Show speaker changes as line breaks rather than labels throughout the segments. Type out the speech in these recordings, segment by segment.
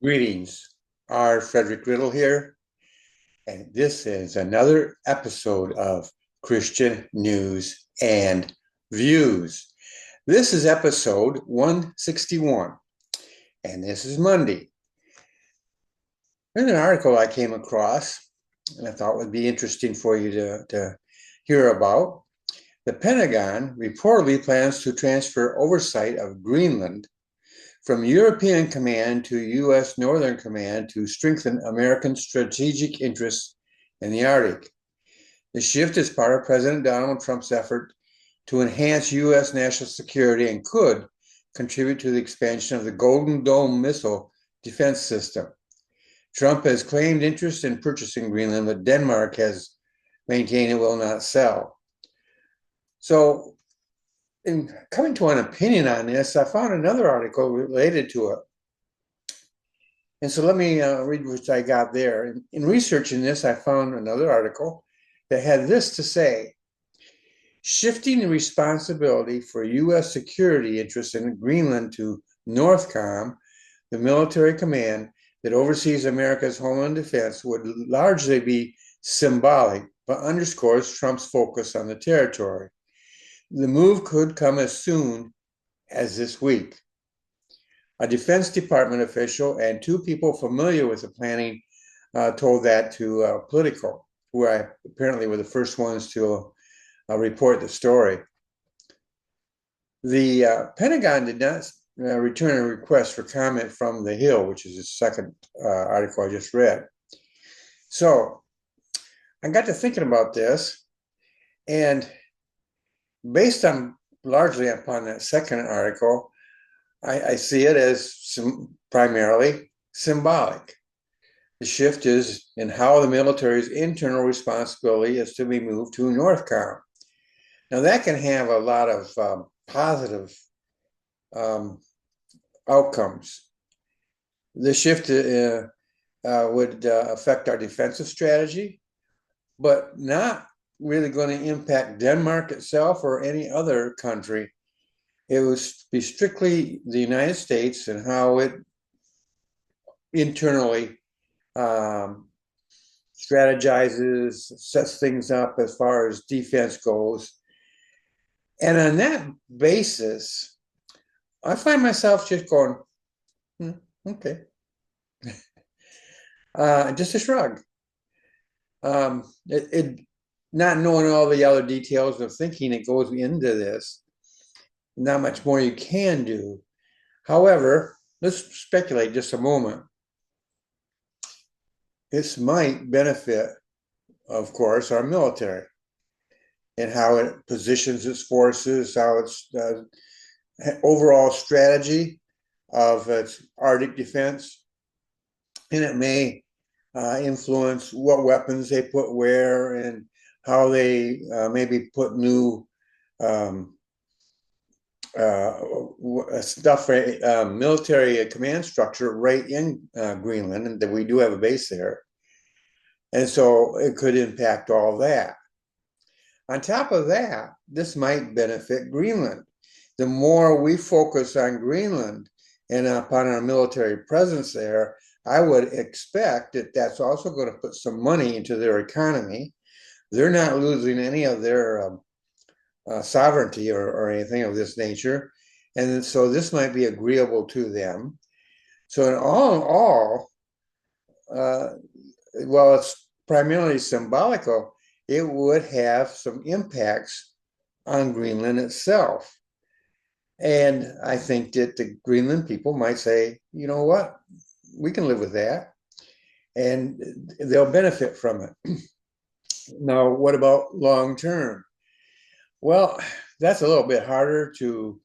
Greetings. R. Frederick Riddle here, and this is another episode of Christian News and Views. This is episode 161, and this is Monday. There's an article I came across, and I thought would be interesting for you to hear about. The Pentagon reportedly plans to transfer oversight of Greenland from European Command to U.S. Northern Command to strengthen American strategic interests in the Arctic. The shift is part of President Donald Trump's effort to enhance U.S. national security and could contribute to the expansion of the Golden Dome missile defense system. Trump has claimed interest in purchasing Greenland, but Denmark has maintained it will not sell. So, in coming to an opinion on this, I found another article related to it. And so let me read what I got there. In researching this, I found another article that had this to say: shifting the responsibility for U.S. security interests in Greenland to NORTHCOM, the military command that oversees America's homeland defense, would largely be symbolic, but underscores Trump's focus on the territory. The move could come as soon as this week. A Defense Department official and two people familiar with the planning told that to Politico, who apparently were the first ones to report the story. The Pentagon did not return a request for comment from The Hill, which is the second article I just read. So I got to thinking about this, and based on largely upon that second article, I see it as primarily symbolic. The shift is in how the military's internal responsibility is to be moved to NORTHCOM. Now, that can have a lot of positive outcomes. The shift would affect our defensive strategy, but not really going to impact Denmark itself or any other country. It would be strictly the United States and how it internally strategizes, sets things up as far as defense goes. And on that basis, I find myself just going, okay. Just a shrug. Not knowing all the other details of thinking that goes into this, not much more you can do. However, let's speculate just a moment. This might benefit, of course, our military and how it positions its forces, how its overall strategy of its Arctic defense, and it may influence what weapons they put where and how they maybe put new stuff, military command structure right in Greenland, and that we do have a base there. And so it could impact all that. On top of that, this might benefit Greenland. The more we focus on Greenland and upon our military presence there, I would expect that that's also going to put some money into their economy. They're not losing any of their sovereignty or anything of this nature. And so this might be agreeable to them. So in all, while it's primarily symbolical, it would have some impacts on Greenland itself. And I think that the Greenland people might say, you know what, we can live with that, and they'll benefit from it. Now, what about long term? Well, that's a little bit harder to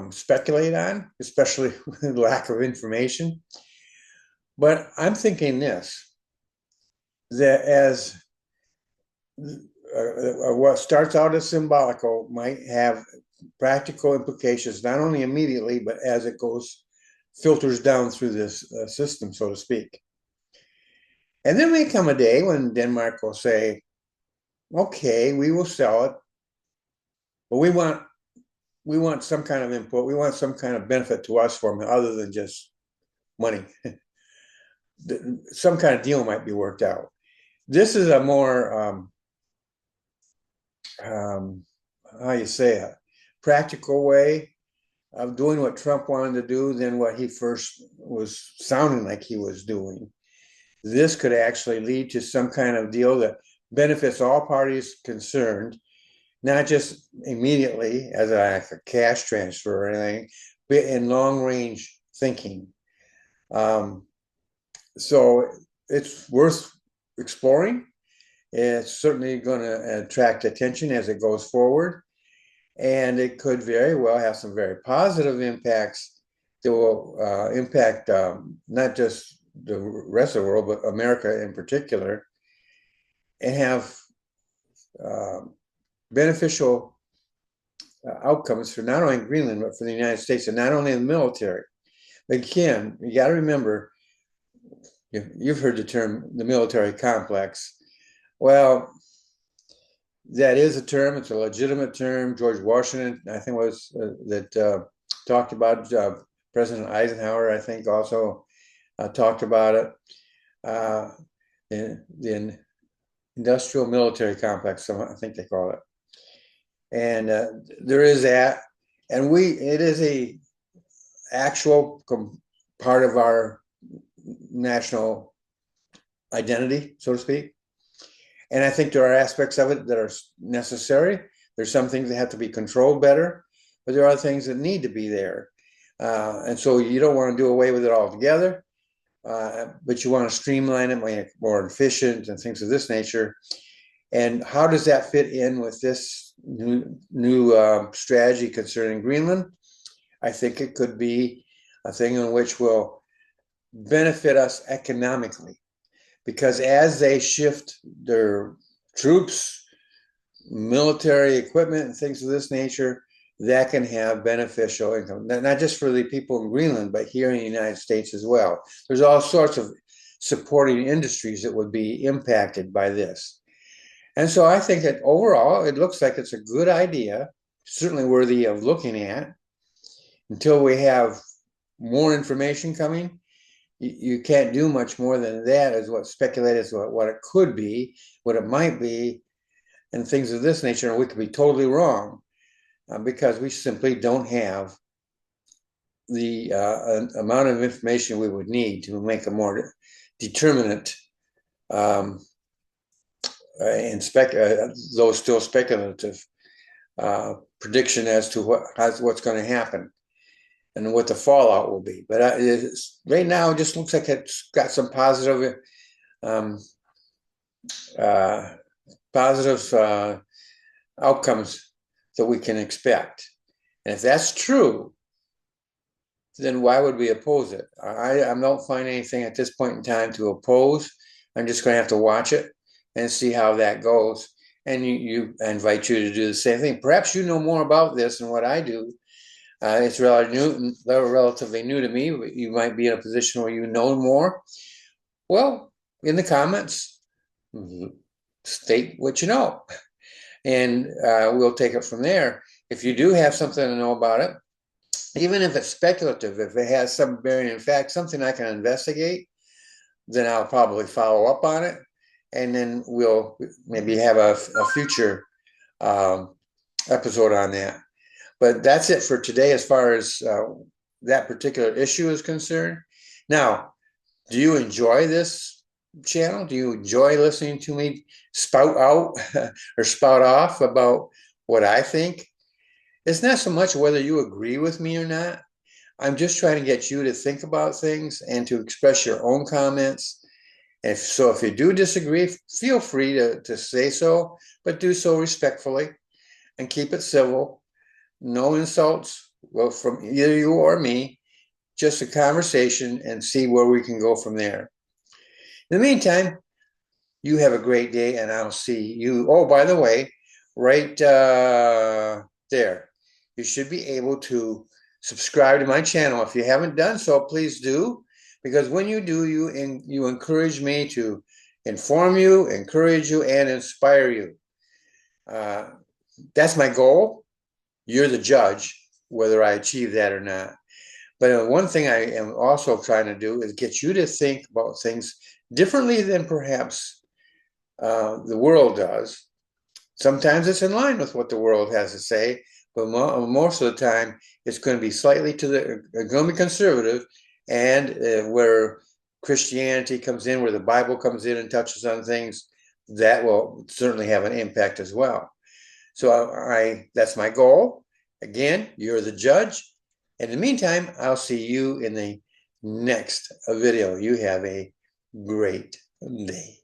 speculate on, especially with lack of information. But I'm thinking this, that as what starts out as symbolical might have practical implications, not only immediately, but as it filters down through this system, so to speak. And there may come a day when Denmark will say, okay, we will sell it, but we want some kind of input. We want some kind of benefit to us from it other than just money. Some kind of deal might be worked out. This is a more, how you say it, practical way of doing what Trump wanted to do than what he first was sounding like he was doing. This could actually lead to some kind of deal that benefits all parties concerned, not just immediately as a cash transfer or anything, but in long range thinking. So it's worth exploring. It's certainly going to attract attention as it goes forward. And it could very well have some very positive impacts that will impact not just the rest of the world, but America in particular, and have beneficial outcomes for not only Greenland, but for the United States, and not only the military. Again, you got to remember, you've heard the term, the military complex. Well, that is a term. It's a legitimate term. George Washington, I think, was that talked about. President Eisenhower, I think, also talked about it. The industrial military complex, I think they call it. And there is that, and it is a actual part of our national identity, so to speak. And I think there are aspects of it that are necessary. There's some things that have to be controlled better, but there are things that need to be there. And so you don't want to do away with it altogether, but you want to streamline it, make it more efficient and things of this nature. And how does that fit in with this new strategy concerning Greenland? I think it could be a thing in which will benefit us economically, because as they shift their troops, military equipment, and things of this nature, that can have beneficial income, not just for the people in Greenland, but here in the United States as well. There's all sorts of supporting industries that would be impacted by this. And so I think that overall, it looks like it's a good idea, certainly worthy of looking at. Until we have more information coming, you can't do much more than that, as what speculated as what it could be, what it might be, and things of this nature. And we could be totally wrong because we simply don't have the amount of information we would need to make a more determinate and though still speculative prediction as to what's going to happen and what the fallout will be. But right now, it just looks like it's got some positive outcomes that we can expect. And if that's true, then why would we oppose it? I don't find anything at this point in time to oppose. I'm just going to have to watch it and see how that goes. And I invite you to do the same thing. Perhaps you know more about this than what I do. It's relatively new to me. You might be in a position where you know more. Well, in the comments, state what you know, and we'll take it from there. If you do have something to know about it, even if it's speculative, if it has some bearing in fact, something I can investigate, then I'll probably follow up on it, and then we'll maybe have a future episode on that. But that's it for today as far as that particular issue is concerned. Now, do you enjoy this channel? Do you enjoy listening to me spout out or spout off about what I think? It's not so much whether you agree with me or not. I'm just trying to get you to think about things and to express your own comments. If you do disagree, feel free to say so, but do so respectfully and keep it civil. No insults, well, from either you or me, just a conversation, and see where we can go from there. In the meantime, you have a great day, and I'll see you. Oh, by the way, right there, you should be able to subscribe to my channel. If you haven't done so, please do, because when you do, you encourage me to inform you, encourage you, and inspire you. That's my goal. You're the judge whether I achieve that or not. But one thing I am also trying to do is get you to think about things differently than perhaps the world does. Sometimes it's in line with what the world has to say, but most of the time it's going to be slightly going to be conservative, and where Christianity comes in, where the Bible comes in and touches on things, that will certainly have an impact as well. So that's my goal. Again, you're the judge. In the meantime, I'll see you in the next video. You have a great day.